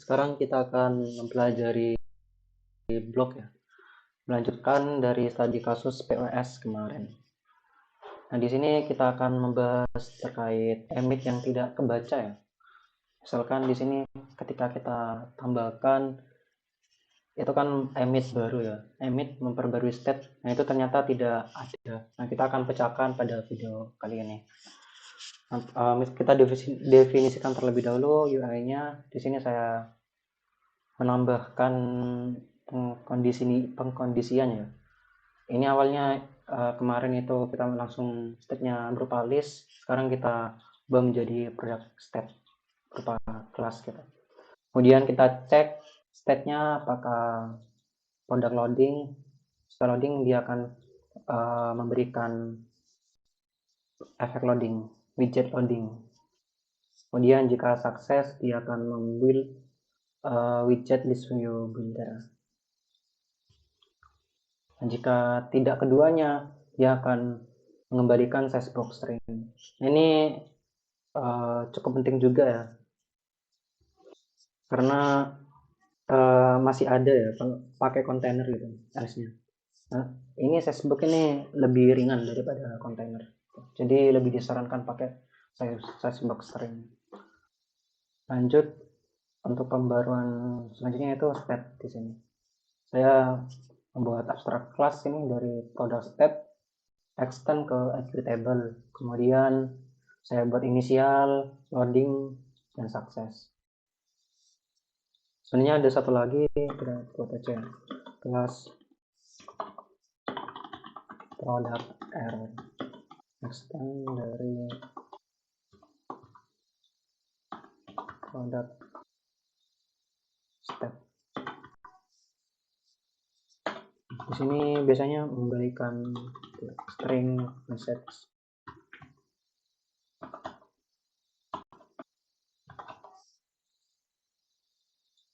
Sekarang kita akan mempelajari blog ya, melanjutkan dari studi kasus POS kemarin. Nah, di sini kita akan membahas terkait emit yang tidak kebaca ya. Misalkan di sini ketika kita tambahkan itu kan emit baru ya, emit memperbarui state. Nah, itu ternyata tidak ada. Nah, kita akan pecahkan pada video kali ini. Kita definisikan terlebih dahulu UI-nya. Di sini saya menambahkan pengkondisian ya. Ini awalnya kemarin itu kita langsung state-nya berupa list, sekarang kita ubah menjadi product state berupa kelas gitu. Kemudian kita cek state-nya apakah product loading. Setelah loading dia akan memberikan efek loading, widget loading. Kemudian jika sukses dia akan membuild widget list view builder. Dan jika tidak keduanya, dia akan mengembalikan size box string. Ini cukup penting juga ya, karena masih ada ya pakai kontainer gitu size-nya. Nah, ini size box ini lebih ringan daripada kontainer, jadi lebih disarankan pakai size box string. Lanjut untuk pembaruan selanjutnya itu state. Di sini saya membuat abstract class ini dari product state, extend ke executable, kemudian saya buat inisial, loading, dan sukses. Sebenarnya ada satu lagi, kita buat aja kelas product error, extend dari product step. Di sini biasanya mengembalikan string message.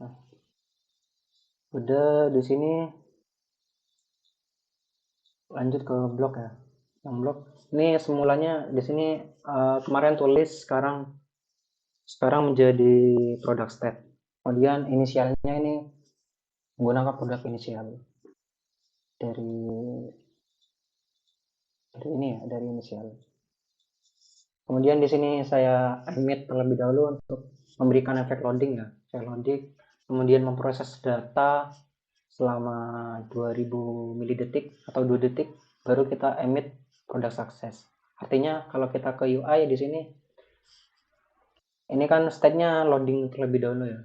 Nah, udah di sini lanjut ke blok ya. Yang blok ini semulanya di sini kemarin tulis, sekarang menjadi product state. Kemudian inisialnya ini menggunakan produk inisial dari ini ya, dari inisial. Kemudian di sini saya emit terlebih dahulu untuk memberikan efek loading ya, efek loading, kemudian memproses data selama 2000 milidetik atau 2 detik, baru kita emit product success. Artinya kalau kita ke UI di sini, ini kan state-nya loading terlebih dahulu ya.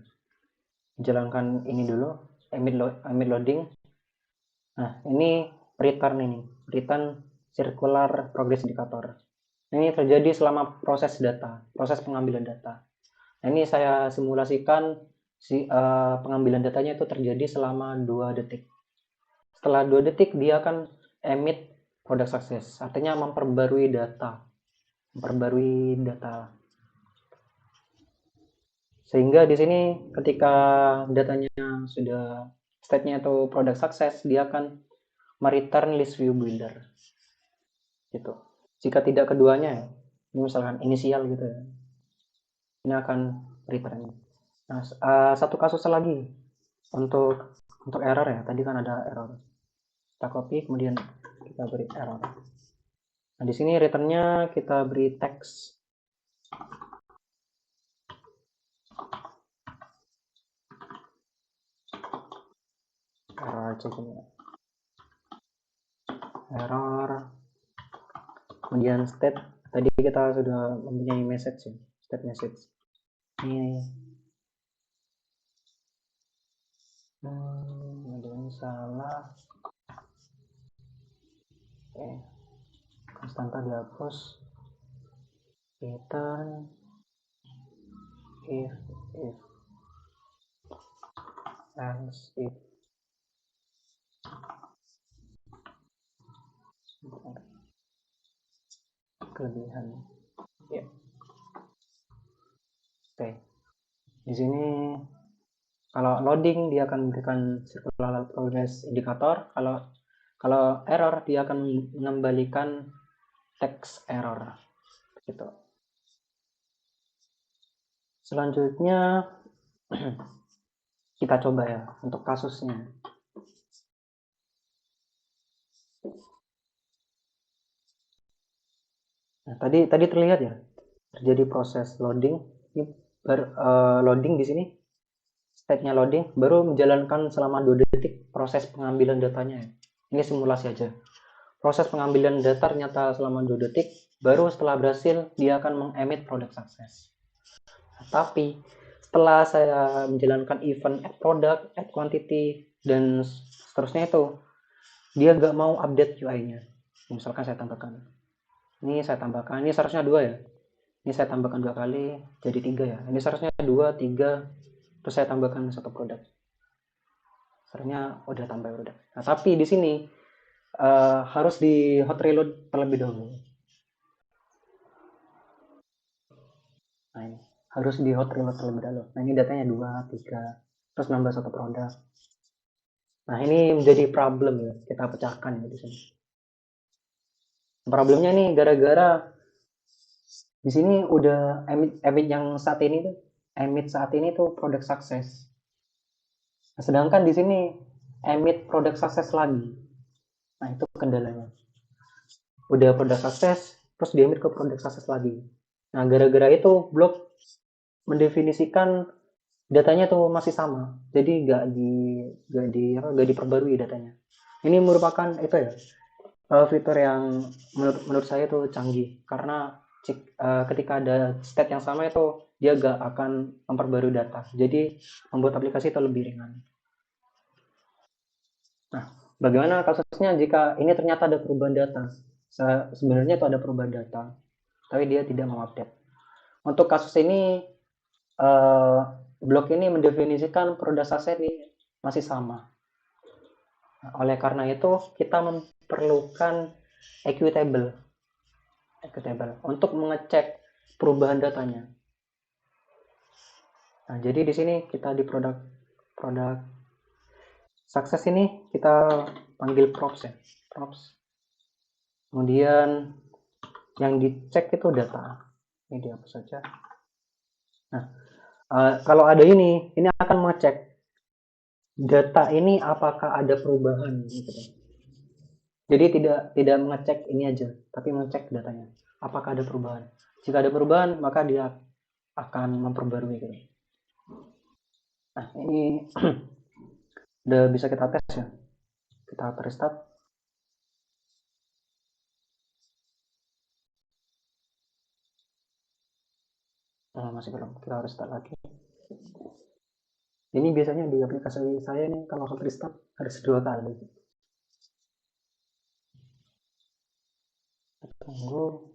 Jalankan ini dulu, emit loading. Nah, ini return circular progress indicator. Ini terjadi selama proses pengambilan data. Nah, ini saya simulasikan pengambilan datanya itu terjadi selama 2 detik. Setelah 2 detik dia akan emit product success, artinya memperbarui data. Sehingga di sini ketika datanya sudah state-nya atau product success, dia akan mereturn list view builder. Gitu. Jika tidak keduanya ya, misalkan inisial gitu ya, ini akan return. Nah, satu kasus lagi untuk error ya. Tadi kan ada error. Kita copy, kemudian kita beri error. Nah, di sini returnnya kita beri teks. Error aja gini ya. Error. Kemudian state. Tadi kita sudah mempunyai message ya. State message. Ini ada yang salah. Oke. Konstanta dihapus. Return if else if. Kelebihan ya. Oke, di sini kalau loading dia akan memberikan circular progress indicator, kalau error dia akan mengembalikan text error gitu. Selanjutnya Kita coba ya untuk kasusnya. Nah, tadi terlihat ya, terjadi proses loading. Ini loading di sini, state-nya loading, baru menjalankan selama 2 detik proses pengambilan datanya. Ini simulasi aja. Proses pengambilan data ternyata selama 2 detik, baru setelah berhasil dia akan mengemit product success. Tapi setelah saya menjalankan event add product, add quantity, dan seterusnya itu, dia nggak mau update UI-nya. Misalkan saya tambahkan, ini seharusnya 2 ya. Ini saya tambahkan 2 kali, jadi 3 ya. Ini seharusnya 2, 3, terus saya tambahkan 1 produk. Seharusnya udah tambah produk. Nah, tapi di sini harus di hot reload terlebih dahulu. Nah, ini harus di hot reload terlebih dahulu. Nah, ini datanya 2, 3, terus nambah 1 produk. Nah, ini menjadi problem ya, kita pecahkan ya di sini. Problemnya nih gara-gara di sini udah emit yang saat ini tuh produk sukses. Nah, sedangkan di sini emit produk sukses lagi. Nah, itu kendalanya. Udah produk sukses, terus diemit ke produk sukses lagi. Nah, gara-gara itu blok mendefinisikan datanya tuh masih sama. Jadi nggak diperbarui datanya. Ini merupakan itu ya, fitur yang menurut saya tuh canggih karena ketika ada state yang sama itu dia gak akan memperbarui data. Jadi membuat aplikasi itu lebih ringan. Nah, bagaimana kasusnya jika ini ternyata ada perubahan data? Sebenarnya itu ada perubahan data, tapi dia tidak mengupdate. Untuk kasus ini, blok ini mendefinisikan produk aset ini masih sama. Nah, oleh karena itu, kita memerlukan equitable untuk mengecek perubahan datanya. Nah, jadi di sini kita di produk sukses ini kita panggil props ya, props. Kemudian yang dicek itu data. Ini dihapus saja. Nah, kalau ada ini akan mengecek data ini apakah ada perubahan gitu. Jadi tidak mengecek ini aja, tapi mengecek datanya. Apakah ada perubahan? Jika ada perubahan, maka dia akan memperbarui gitu. Nah, ini udah bisa kita tes ya. Kita restart. Masih belum. Kita restart lagi. Ini biasanya di aplikasi saya nih kalau hot restart harus 2 kali. Tunggu.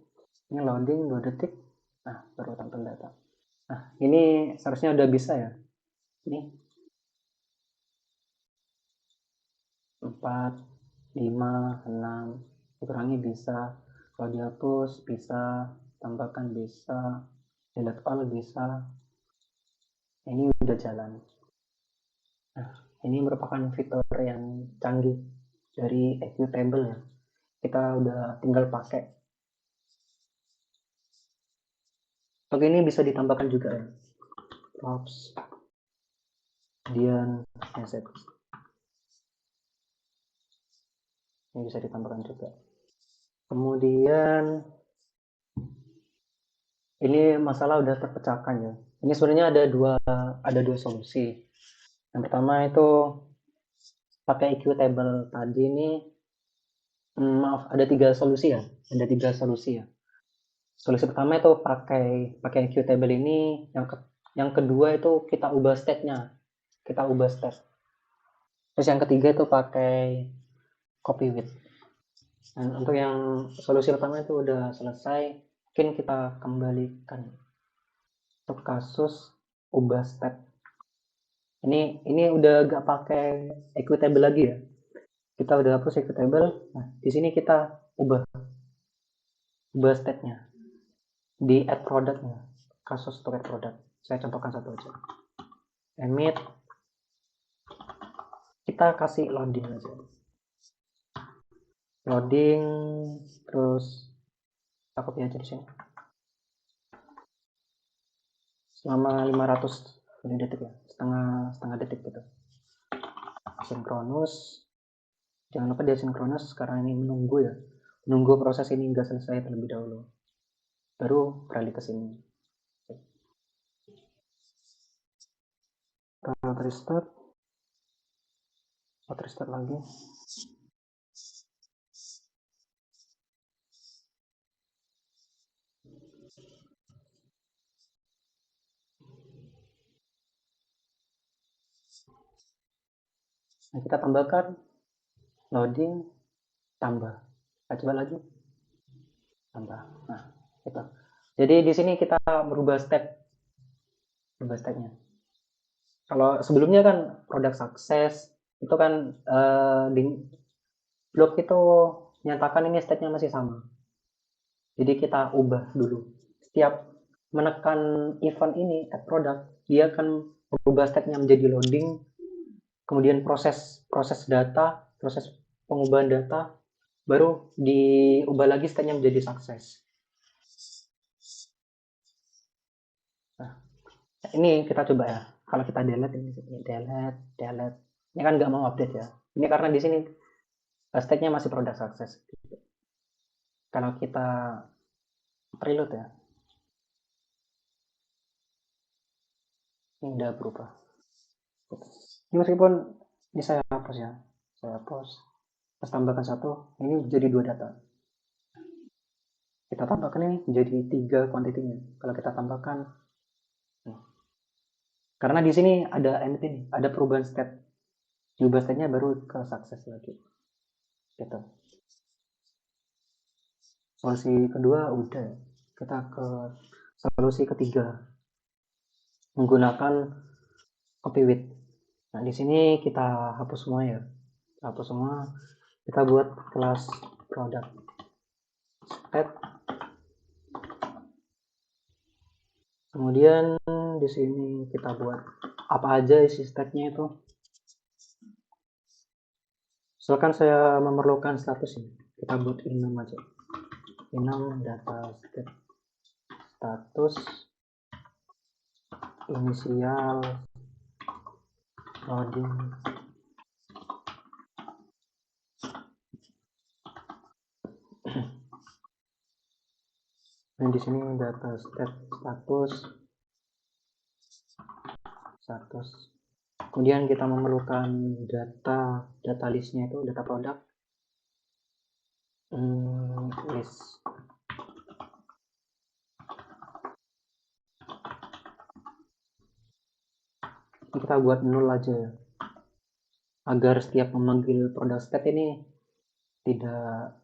Ini loading 2 detik. Nah, baru tampil data. Nah, ini seharusnya udah bisa ya. Ini 4, 5, 6, dikurangi bisa, kalau dihapus bisa, tambahkan bisa, delete all bisa. Ini udah jalan. Nah, ini merupakan fitur yang canggih dari Equitable ya. Kita udah tinggal pakai. Oke, ini bisa ditambahkan juga ya. Props, kemudian asset. Ini bisa ditambahkan juga. Kemudian ini masalah udah terpecahkan ya. Ini sebenarnya ada dua solusi. Yang pertama itu pakai Equitable tadi ini, maaf, ada 3 solusi ya. Ada 3 solusi ya. Solusi pertama itu pakai Equitable ini, yang kedua itu kita ubah state-nya. Kita ubah state. Terus yang ketiga itu pakai copy with. Dan untuk yang solusi pertama itu udah selesai, mungkin kita kembalikan untuk kasus ubah state. Ini udah gak pakai Equitable lagi ya. Kita udah hapus Equitable. Nah, di sini kita ubah state-nya di add product-nya. Kasus untuk add product. Saya contohkan satu aja. Emit. Kita kasih loading aja. Loading, terus kita copy aja di sini. Selama 500 detik ya. setengah detik gitu. Sinkronus, jangan lupa dia sinkronus karena ini menunggu proses ini enggak selesai terlebih dahulu, baru beralih ke sini. Kita restart lagi. Nah, kita tambahkan loading, tambah. Kita coba lagi, tambah. Nah, itu. Jadi di sini kita berubah stepnya. Kalau sebelumnya kan produk sukses itu kan di blog itu nyatakan ini stepnya masih sama. Jadi kita ubah dulu. Setiap menekan event ini add product, dia akan berubah stepnya menjadi loading, kemudian proses data, proses pengubahan data, baru diubah lagi stepnya menjadi sukses. Nah, ini kita coba ya. Kalau kita delete ini delete. Ini kan nggak mau update ya. Ini karena di sini stepnya masih produk sukses. Kalau kita preload ya, ini udah berubah. Ini meskipun ini saya hapus ya, saya hapus. Terus tambahkan 1, ini jadi 2 data. Kita tambahkan ini menjadi 3 kuantitinya. Kalau kita tambahkan, karena di sini ada end ini, ada perubahan step. Diubah stepnya baru ke sukses lagi. Gitu. Solusi kedua udah. Kita ke solusi ketiga, menggunakan copy with. Nah, di sini kita hapus semua ya. Hapus semua. Kita buat kelas product state. Kemudian di sini kita buat apa aja isi state-nya itu. Misalkan saya memerlukan status ini, kita buat enum aja. Enum data state status inisial loading. Nah, di sini data state status. Kemudian kita memerlukan data listnya itu data produk list. Kita buat 0 aja ya, agar setiap memanggil produk state ini tidak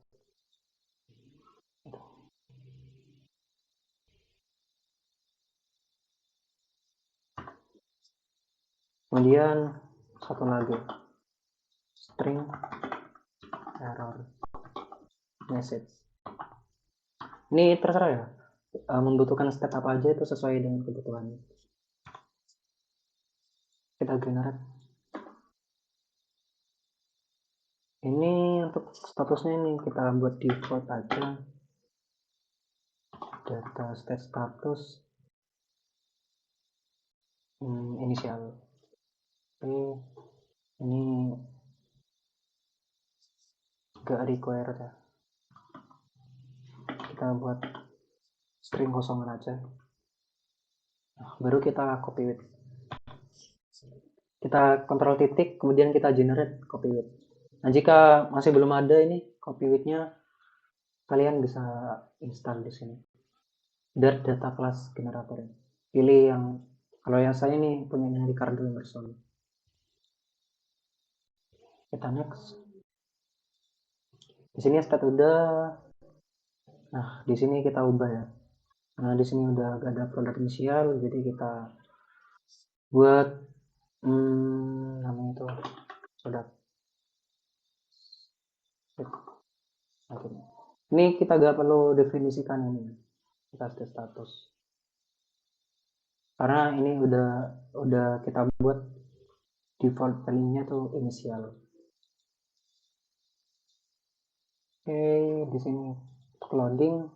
kemudian satu lagi string error message. Ini terserah ya, membutuhkan state apa aja itu sesuai dengan kebutuhan. Kita generate. Ini untuk statusnya ini kita buat default aja, data state status inisial. Oke, ini gak required ya, kita buat string kosongan aja. Nah, baru kita copy with, kita kontrol titik kemudian kita generate copy with. Nah, jika masih belum ada ini copy with-nya, kalian bisa install di sini dari data class generator. Pilih yang, kalau yang saya ini punya Ricardo Emerson. Kita next. Di sini state udah. Nah, di sini kita ubah ya. Nah, di sini udah gak ada produk inisial, jadi kita buat namanya itu produk. Ini kita gak perlu definisikan ini, kita status. Karena ini udah kita buat default value-nya tuh inisial. Oke, di sini loading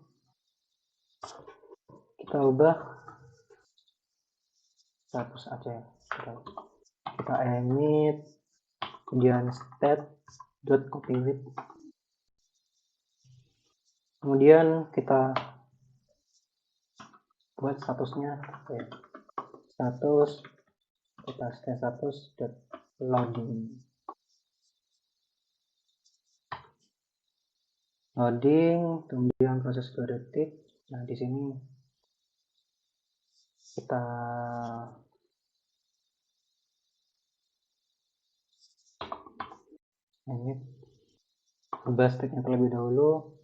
kita ubah status aja. kita emit, kemudian state.copyWith, kemudian kita buat statusnya, status, kita status.loading, kemudian proses 2 detik. Nah, di sini kita ini ubah state-nya terlebih dahulu,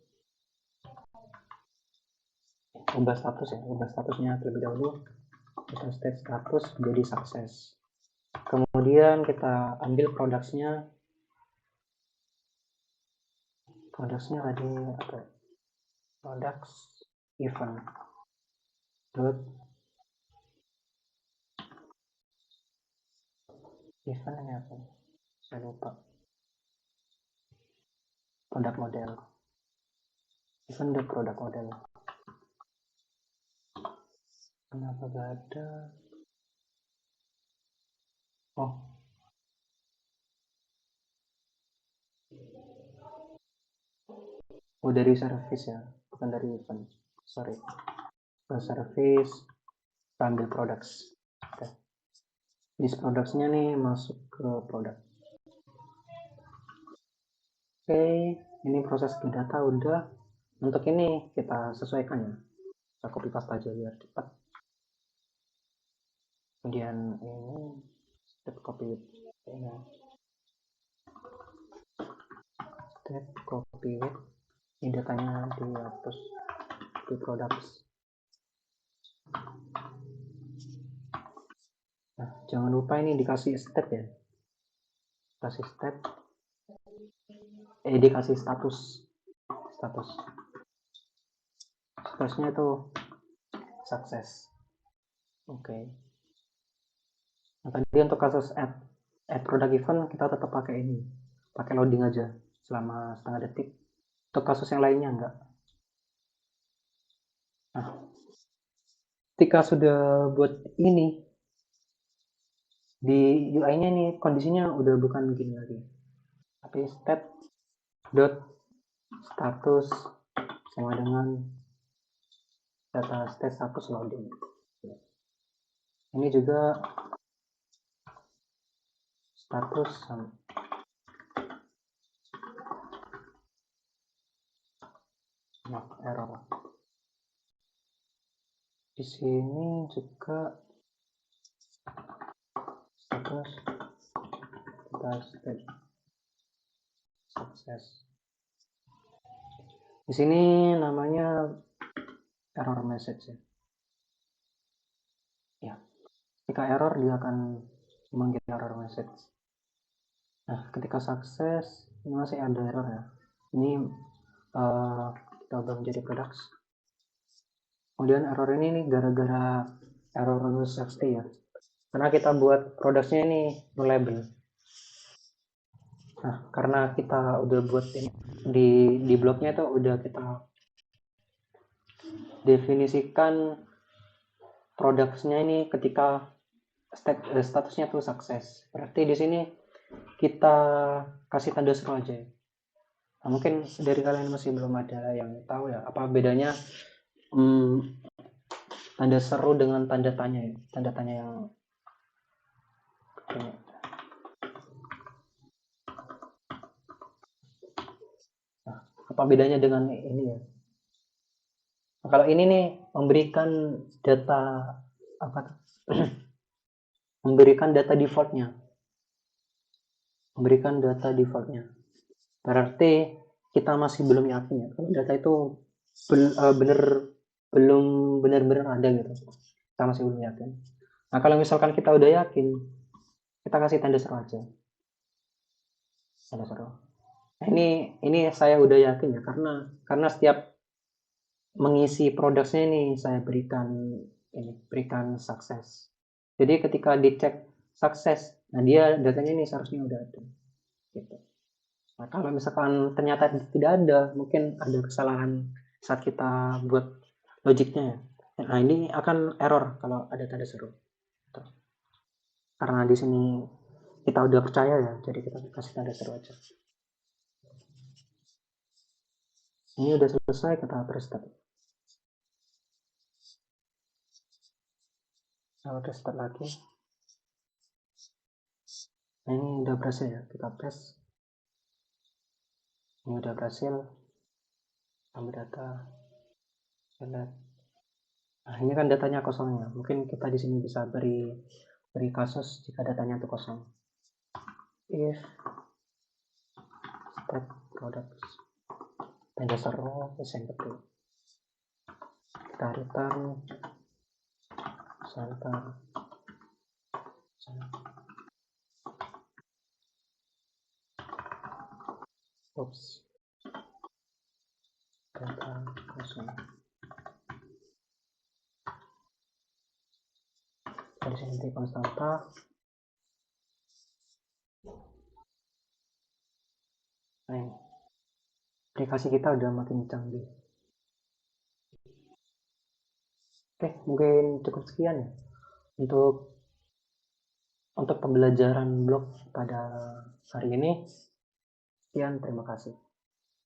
ubah statusnya terlebih dahulu, kita state status menjadi sukses. Kemudian kita ambil produknya tadi apa? Products event ini apa? Saya lupa. Produk model. Event the product model. Kenapa gak ada? Oh, dari service ya, bukan dari event. Sorry. Ke service, ambil products. Oke. This products-nya nih masuk ke produk. Oke, ini proses ke data udah. Untuk ini kita sesuaikan ya. Kita copy paste aja biar cepat. Kemudian ini step copy with ini datanya dihapus di products. Nah, jangan lupa ini dikasih step ya, kasih step, dikasih statusnya itu sukses. Oke. Nah, tadi untuk kasus add product event kita tetap pakai ini, pakai loading aja selama setengah detik. Untuk kasus yang lainnya enggak. Nah, ketika sudah buat ini di UI-nya nih kondisinya udah bukan begini lagi, tapi state.status sama dengan data state status loading. Ini juga status error. Di sini juga status state sukses. Di sini namanya error message ya. Ya, ketika error dia akan memanggil error message. Nah, ketika sukses ini masih ada error ya. Ini kita ubah menjadi products. Kemudian error ini nih gara-gara error txt ya. Karena kita buat produknya ini no-label. Nah, karena kita udah buat ini di blognya itu udah kita definisikan produknya ini ketika statusnya tuh sukses. Berarti di sini kita kasih tanda seru aja. Nah, mungkin dari kalian masih belum ada yang tahu ya apa bedanya tanda seru dengan tanda tanya ya. Tanda tanya yang ini. Nah, apa bedanya dengan ini ya? Nah, kalau ini nih memberikan data apa? memberikan data defaultnya. Berarti kita masih belum yakin ya kalau data itu belum benar-benar ada gitu. Kita masih belum yakin. Nah, kalau misalkan kita udah yakin, kita kasih tanda seru aja. Tanda seru. Nah, ini saya udah yakin ya karena setiap mengisi produknya ini saya berikan sukses. Jadi ketika dicek sukses, nah dia datanya ini seharusnya udah ada. Gitu. Nah, kalau misalkan ternyata tidak ada, mungkin ada kesalahan saat kita buat logiknya ya. Nah, ini akan error kalau ada tanda seru. Karena di sini kita udah percaya ya, jadi kita kasih tanda seru aja. Ini udah selesai, kita restart. Kita restart lagi. Nah, ini udah berhasil ya, kita tes. Ini udah berhasil. Ambil data. Select. Nah, ini kan datanya kosongnya. Mungkin kita di sini bisa beri kasus jika datanya itu kosong. If state products tanda seru is empty. Kita return center. Oops. Data kosong. Dari sini di konstanta. Nah, ini. Aplikasi kita udah makin canggih. Oke, mungkin cukup sekian ya untuk pembelajaran blog pada hari ini. Sekian, terima kasih.